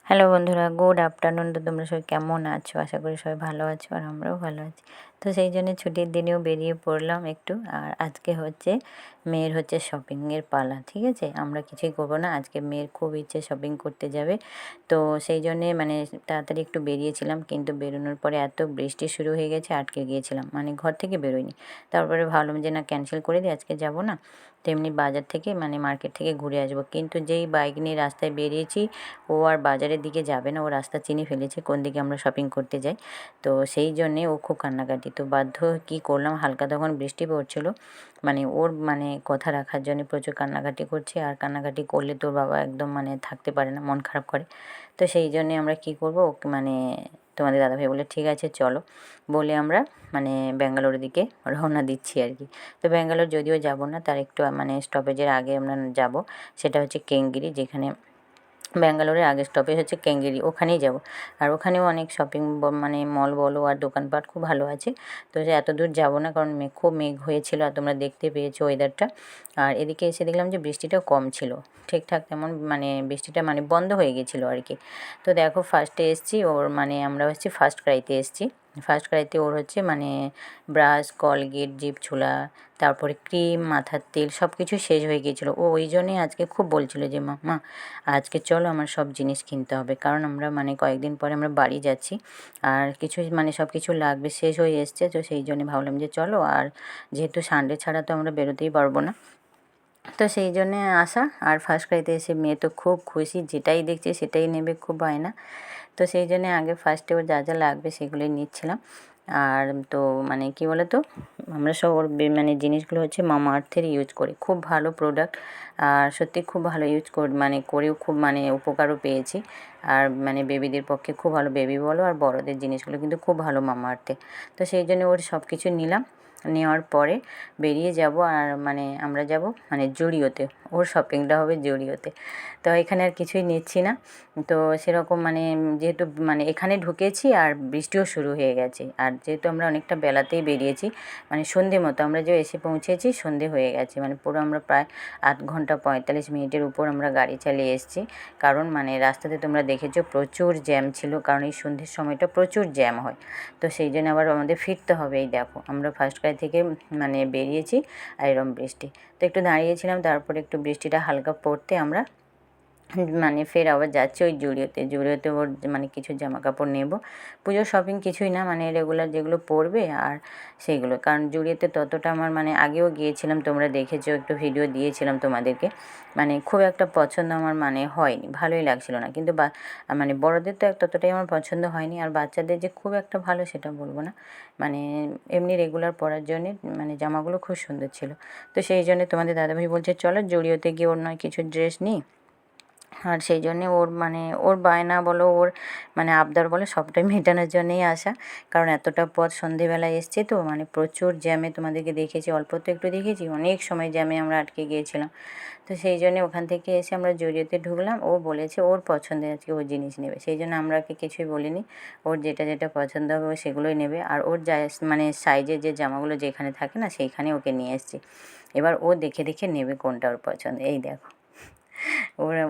Hello বন্ধুরা, good afternoon. তো তোমরা সবাই কেমন আছো? আশা করি সবাই ভালো আছো আর আমরাও ভালো আছি। তো সেই জন্য ছুটির দিনেও বেরিয়ে পড়লাম একটু। আর আজকে হচ্ছে মেয়ের শপিংয়ের পালা, ঠিক আছে? আমরা কিছুই করবো না, আজকে মেয়ের খুব ইচ্ছে শপিং করতে যাবে। তো সেই জন্যে তাড়াতাড়ি একটু বেরিয়েছিলাম, কিন্তু বেরোনোর পরে এত বৃষ্টি শুরু হয়ে গেছে, আটকে গিয়েছিলাম, ঘর থেকে বেরোইনি। তারপরে ভাবলাম যে না, ক্যান্সেল করে দিই, আজকে যাব না। তেমনি বাজার থেকে মার্কেট থেকে ঘুরে আসবো। কিন্তু যেই বাইক নিয়ে রাস্তায় বেরিয়েছি, ও আর বাজারের দিকে যাবে না, ও রাস্তা চিনে ফেলেছে কোন দিকে আমরা শপিং করতে যাই। তো সেই জন্যে ও খুব কান্নাকাটি। তো বাধ্য কী করলাম, হালকা তখন বৃষ্টি পড়ছিলো, ওর কথা রাখার জন্য প্রচুর কান্নাকাটি করছে। আর কান্নাকাটি করলে তোর বাবা একদম থাকতে পারে না, মন খারাপ করে। তো সেই জন্যে আমরা কী করবো, ওকে তোমাদের দাদাভাই বলে ঠিক আছে চলো, বলে আমরা ব্যাঙ্গালোরের দিকে রওনা দিচ্ছি আর কি। তো ব্যাঙ্গালোর যদিও যাব না, তার একটু স্টপেজের আগে আমরা যাব, সেটা হচ্ছে কেঙ্গেরি, যেখানে ব্যাঙ্গালোরের আগের স্টপেজ হচ্ছে কেঙ্গেরি, ওখানেই যাব। আর ওখানেও অনেক শপিং মল বলো আর দোকানপাট খুব ভালো আছে। তো যে এত দূর যাব না, কারণ খুব মেঘ হয়েছিল, আর তোমরা দেখতে পেয়েছো ওয়েদারটা। আর এদিকে এসে দেখলাম যে বৃষ্টিটাও কম ছিল, ঠিকঠাক তেমন বৃষ্টিটা বন্ধ হয়ে গেছিলো আর কি। তো দেখো, ফার্স্টে এসছি ওর আমরা হচ্ছে ফার্স্ট ক্রাইতে এসছি। ফার্স্ট ক্রাইতে ওর হচ্ছে ব্রাশ, কলগেট, জিভ ছুলা, তারপরে ক্রিম, মাথার তেল সব কিছু শেষ হয়ে গিয়েছিলো। ও ওই জন্যই আজকে খুব বলছিল যে মা আজকে চলো, আমার সব জিনিস কিনতে হবে, কারণ আমরা কয়েকদিন পরে আমরা বাড়ি যাচ্ছি। আর কিছু সব কিছু লাগবে, শেষ হয়ে এসছে। তো সেই জন্য ভাবলাম যে চলো, আর যেহেতু সানডে ছাড়া তো আমরা বেরোতেই পারবো না, তো সেই জন্যে আসা। আর ফার্স্ট ক্রাইতে এসে মেয়ে তো খুব খুশি, যেটাই দেখছে সেটাই নেবে, খুব বায়না। তো সেই জন্যে আগে ফার্স্টে ওর যা যা লাগবে সেগুলোই নিচ্ছিলাম। আর তো কী বলো তো, আমরা সব ওর জিনিসগুলো হচ্ছে মামা আর্থের ইউজ করি, খুব ভালো প্রোডাক্ট। আর সত্যি খুব ভালো ইউজ করেও খুব উপকারও পেয়েছি। আর বেবিদের পক্ষে খুব ভালো, বেবি বলো আর বড়দের জিনিসগুলো কিন্তু খুব ভালো মামা আর্থের। তো সেই জন্য ওর সব কিছু নিলাম, নেওয়ার পরে বেরিয়ে যাব। আর আমরা যাব জুডিওতে, ওর শপিংটা হবে জুডিওতে। তো এখানে আর কিছুই নিচ্ছি না। তো সেরকম যেহেতু এখানে ঢুকেছি আর বৃষ্টিও শুরু হয়ে গেছে, আর যেহেতু আমরা অনেকটা বেলাতেই বেরিয়েছি, সন্ধে মতো আমরা যে এসে পৌঁছেছি, সন্ধে হয়ে গেছে। পুরো আমরা প্রায় 8 ঘন্টা 45 মিনিটের উপর আমরা গাড়ি চালিয়ে এসেছি। কারণ রাস্তাতে তোমরা দেখেছো প্রচুর জ্যাম ছিল, কারণ এই সন্ধ্যের সময়টা প্রচুর জ্যাম হয়। তো সেই জন্য আবার আমাদের ফিরতে হবে। এই দেখো, আমরা ফার্স্ট ক্রাই থেকে বেরিয়েছি, আর এরম বৃষ্টি। তো একটু দাঁড়িয়েছিলাম, তারপরে একটু বৃষ্টিটা হালকা পড়তে আমরা ফের আবার যাচ্ছি ওই জুডিওতে ওর কিছু জামা কাপড় নেব। পুজোর শপিং কিছুই না, রেগুলার যেগুলো পরবে আর সেইগুলো। কারণ জুডিওতে ততটা আমার আগেও গিয়েছিলাম, তোমরা দেখেছো, একটু ভিডিও দিয়েছিলাম তোমাদেরকে, খুব একটা পছন্দ আমার হয়নি, ভালোই লাগছিল না। কিন্তু বড়দের তো ততটাই আমার পছন্দ হয়নি, আর বাচ্চাদের যে খুব একটা ভালো সেটা বলবো না। এমনি রেগুলার পরার জন্যে জামাগুলো খুব সুন্দর ছিল। তো সেই জন্য তোমাদের দাদাভাই বলছে চলো জুডিওতে গিয়ে ওর নয় কিছু ড্রেস নিই। আর সেই জন্যে ওর ওর বায়না বলো, ওর আবদার বলো, সবটাই মেটানোর জন্যেই আসা। কারণ এতটা পথ সন্ধেবেলায় এসছে, তো প্রচুর জ্যামে তোমাদেরকে দেখেছি, অল্প তো একটু দেখেছি, অনেক সময় জ্যামে আমরা আটকে গিয়েছিলাম। তো সেই জন্যে ওখান থেকে এসে আমরা জুডিওতে ঢুকলাম। ও বলেছে ওর পছন্দের আজকে ও জিনিস নেবে, সেই জন্য আমরা কিছুই বলিনি। ওর যেটা যেটা পছন্দ হবে ও সেগুলোই নেবে। আর ওর যা সাইজের যে জামাগুলো যেখানে থাকে না, সেইখানে ওকে নিয়ে এসেছি। এবার ও দেখে দেখে নেবে কোনটা ওর পছন্দ। এই দেখো,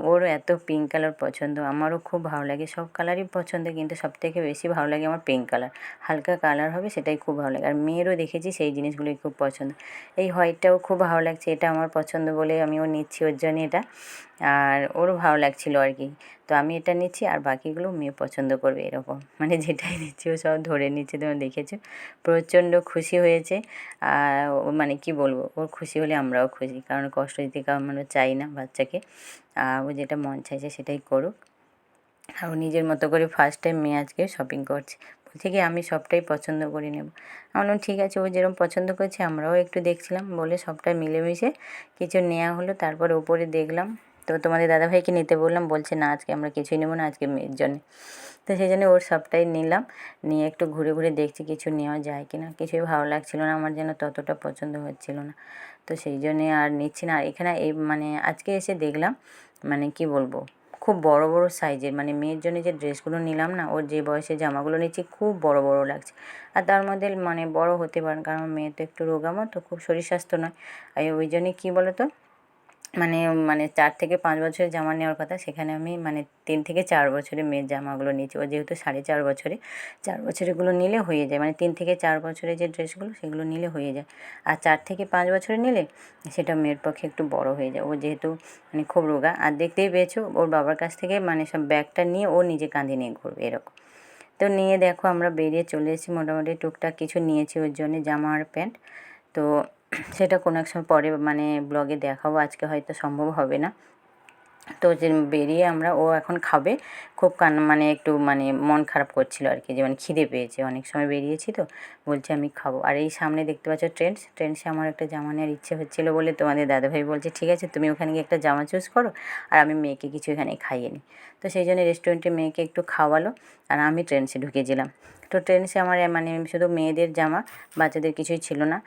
ওর এত পিঙ্ক কালার পছন্দ, আমারও খুব ভালো লাগে, সব কালারই পছন্দ, কিন্তু সবথেকে বেশি ভালো লাগে আমার পিঙ্ক কালার। হালকা কালার হবে সেটাই খুব ভালো লাগে। আর মেয়েরও দেখেছি সেই জিনিসগুলোই খুব পছন্দ। এই হোয়াইটটাও খুব ভালো লাগছে, এটা আমার পছন্দ বলে আমিও নিচ্ছি ওর জন্য এটা। আর ওরও ভালো লাগছিলো আর কি। তো আমি এটা নিচ্ছি, আর বাকিগুলো মেয়ে পছন্দ করবে, এরকম যেটাই নিচ্ছি ও সব ধরে নিচ্ছে, তোমরা দেখেছো। প্রচণ্ড খুশি হয়েছে। আর কী বলবো, ওর খুশি হলে আমরাও খুশি, কারণ কষ্ট দিতে আমরা চাই না বাচ্চাকে। ও যেটা মন চাইছে সেটাই করুক। আর ও নিজের মতো করে ফার্স্ট টাইম মেয়ে আজকে শপিং করছে, বলছে কি আমি সবটাই পছন্দ করে নেব। আমি বললাম ঠিক আছে, ও যেরকম পছন্দ করছে আমরাও একটু দেখছিলাম বলে সবটা মিলেমিশে কিছু নেওয়া হলো। তারপরে উপরে দেখলাম, তো তোমাদের দাদাভাইকে নিতে বললাম, বলছে না আজকে আমরা কিছুই নেব না, আজকে মেয়ের জন্যে। তো সেই জন্য ওর সবটাই নিলাম, নিয়ে একটু ঘুরে ঘুরে দেখছি কিছু নেওয়া যায় কি না। কিছুই ভালো লাগছিলো না আমার, যেন ততটা পছন্দ হচ্ছিলো না। তো সেই জন্যে আর নিচ্ছি না। আর এখানে এই আজকে এসে দেখলাম কী বলবো, খুব বড় বড় সাইজের মেয়ের জন্য যে ড্রেসগুলো নিলাম না, ওর যে বয়সে জামাগুলো নিচ্ছি খুব বড় বড় লাগছে। আর তার মধ্যে বড় হতে পারেন, কারণ মেয়ে তো একটু রোগা মতো, খুব শরীর স্বাস্থ্য নয়। আর ওই জন্যে কী বলো তো, মানে মানে 4 থেকে 5 বছরের জামা নেওয়ার কথা, সেখানে আমি মানে 3 থেকে 4 বছরের মেয়ের জামাগুলো নিয়েছি। ও যেহেতু 4.5 বছরে, 4 বছরেরগুলো নিলে হয়ে যায়, মানে 3 থেকে 4 বছরের যে ড্রেসগুলো সেগুলো নিলে হয়ে যায়। আর 4 থেকে 5 বছরে নিলে সেটা মেয়ের পক্ষে একটু বড় হয়ে যায়। ও যেহেতু মানে খুব রোগা, আর দেখতেই পেয়েছো ওর বাবার কাছ থেকে মানে সব ব্যাগটা নিয়ে ও নিজে কাঁধে নিয়ে ঘুরবে এরকম। তো নিয়ে দেখো আমরা বেরিয়ে চলে এসেছি, মোটামুটি টুকটাক কিছু নিয়েছি ওর জন্যে, জামা আর প্যান্ট। তো সেটা কোনো এক সময় পরে মানে ব্লগে দেখাবো, আজকে হয়তো সম্ভব হবে না। তো যে বেরিয়ে আমরা, ও এখন খাবে, খুব মানে একটু মানে মন খারাপ করছিল আর কি, যে মানে খিদে পেয়েছে, অনেক সময় বেরিয়েছি তো বলছে আমি খাবো। আর এই সামনে দেখতে পাচ্ছ ট্রেন্ডসে আমার একটা জামা নেওয়ার ইচ্ছে হচ্ছিলো বলে তোমাদের দাদাভাই বলছে ঠিক আছে তুমি ওখানে গিয়ে একটা জামা চুজ করো আর আমি মেয়েকে কিছু এখানে খাইয়ে নিই। তো সেই জন্য রেস্টুরেন্টে মেয়েকে একটু খাওয়ালো আর আমি ট্রেন্ডসে ঢুকেছিলাম। তো ট্রেন্ডসে আমার মানে শুধু মেয়েদের জামা, বাচ্চাদের কিছুই ছিল না,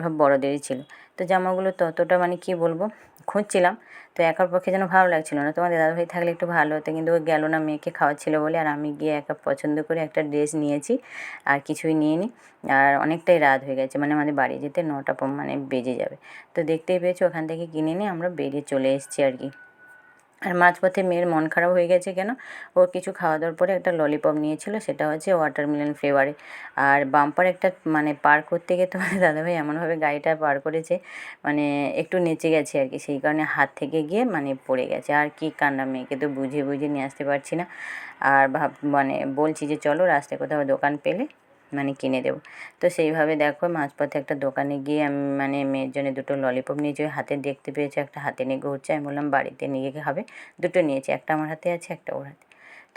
সব বড়োদেরই ছিল। তো জামাগুলো ততটা মানে কী বলবো, খুঁজছিলাম, তো একার পক্ষে যেন ভালো লাগছিল না। তোমাদের দাদাভাই থাকলে একটু ভালো হতো, কিন্তু ও গেল না, মেয়েকে খাওয়াচ্ছিল বলে। আর আমি গিয়ে একা পছন্দ করে একটা ড্রেস নিয়েছি, আর কিছুই নিইনি। আর অনেকটাই রাত হয়ে গেছে, মানে আমাদের বাড়ি যেতে 9টা মানে বেজে যাবে। তো দেখতেই পেয়েছো ওখান থেকে কিনে নিয়ে আমরা বেরিয়ে চলে এসেছি আর কি। আর মাঝপথে মেয়ের মন খারাপ হয়ে গেছে কেন, ও কিছু খাওয়া দাওয়ার পরে একটা ললিপপ নিয়েছিল, সেটা হচ্ছে ওয়াটারমেলন ফ্লেভারে। আর বাম্পার একটা মানে পার করতে গিয়ে তোমাদের দাদাভাই এমনভাবে গাড়িটা পার করেছে, মানে একটু নেচে গেছে আর কি, সেই কারণে হাত থেকে গিয়ে মানে পড়ে গেছে। আর কি কান্না, মেয়েকে তো বুঝিয়ে বুঝিয়ে নিয়ে আসতে পারছি না। আর মানে বলছি যে চলো রাস্তায় কোথাও দোকান পেলে মানে কিনে দেবো। তো সেইভাবে দেখো মাঝপথে একটা দোকানে গিয়ে আমি মানে মেয়ের জন্য দুটো ললিপপ নিয়েছি, ওই হাতে দেখতে পেয়েছি একটা হাতে নিয়ে ঘুরছে, আমি বললাম বাড়িতে নিয়ে খাবে, দুটো নিয়েছি, একটা আমার হাতে আছে একটা ওর হাতে।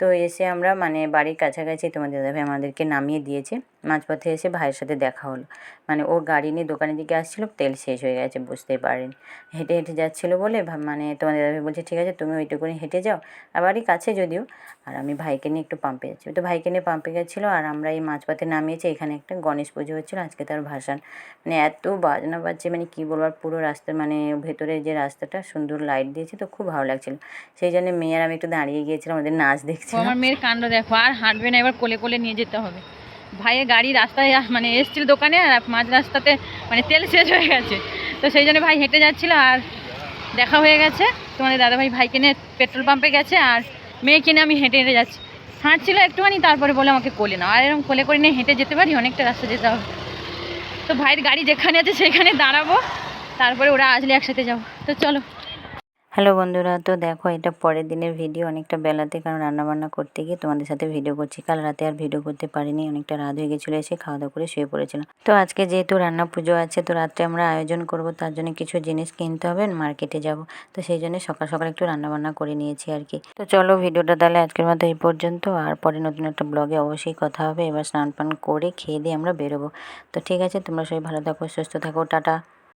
তো এসে আমরা মানে বাড়ির কাছাকাছি তোমাদের দাদাভাই আমাদেরকে নামিয়ে দিয়েছে। মাঝপথে এসে ভাইয়ের সাথে দেখা হলো, মানে ও গাড়ি নিয়ে দোকানের দিকে আসছিলো, তেল শেষ হয়ে গেছে, বুঝতেই পারেনি, হেঁটে হেঁটে যাচ্ছিলো বলে মানে তোমাদের দাদাভাই বলছে ঠিক আছে তুমি ওইটুকুনি হেঁটে যাও, আর বাড়ি কাছে যদিও, আর আমি ভাইকে নিয়ে একটু পাম্পে যাচ্ছি। তো ভাইকে নিয়ে পাম্পে গেছিলো, আর আমরা এই মাঝপথে নামিয়েছি। এখানে একটা গণেশ পুজো হচ্ছিলো, আজকে তার ভাসান, মানে এত বাজনা বাজছে মানে কী বলবো। আর পুরো রাস্তা মানে ভেতরে যে রাস্তাটা সুন্দর লাইট দিয়েছে, তো খুব ভালো লাগছিলো। সেই জন্য মেয়ে আর আমি একটু দাঁড়িয়ে গিয়েছিলাম, ওদের নাচ দেখছিলাম। আমার মেয়ের কাণ্ড দেখো, আর হাঁটবে না, এবার কোলে কোলে নিয়ে যেতে হবে। ভাইয়ের গাড়ি রাস্তায় মানে এসছিল দোকানে, আর মাঝ রাস্তাতে মানে তেল শেষ হয়ে গেছে, তো সেই জন্য ভাই হেঁটে যাচ্ছিলো। আর দেখা হয়ে গেছে, তোমাদের দাদাভাই ভাইকে নিয়ে পেট্রোল পাম্পে গেছে, আর মেয়েকে নিয়ে আমি হেঁটে হেঁটে যাচ্ছি। হাঁটছিল একটুখানি, তারপরে বলে আমাকে কোলে নাও, আর এরকম কোলে করে নিয়ে হেঁটে যেতে পারি, অনেকটা রাস্তা যেতে হবে। তো ভাইয়ের গাড়ি যেখানে আছে সেখানে দাঁড়াবো, তারপরে ওরা আসলে একসাথে যাবো। তো চলো। হ্যালো বন্ধুরা, তো দেখো এটা পরের দিনের ভিডিও, অনেকটা বেলাতে, কারণ রান্নাবান্না করতে গিয়ে তোমাদের সাথে ভিডিও করছি। কাল রাতে আর ভিডিও করতে পারিনি, অনেকটা রাত হয়ে গেছিলো, এসে খাওয়া দাওয়া করে শুয়ে পড়েছিলাম। তো আজকে যেহেতু রান্না পুজো আছে, তো রাত্রে আমরা আয়োজন করব, তার জন্য কিছু জিনিস কিনতে হবে, মার্কেটে যাব। তো সেই জন্য সকাল সকাল একটু রান্নাবান্না করে নিয়েছি আর কি। তো চলো ভিডিওটা তাহলে আজকের মতো এই পর্যন্ত, আর পরে নতুন একটা ব্লগে অবশ্যই কথা হবে। এবার স্নান পান করে খেয়ে দিয়ে আমরা বেরোবো। তো ঠিক আছে, তোমরা সবাই ভালো থাকো, সুস্থ থাকো, টাটা।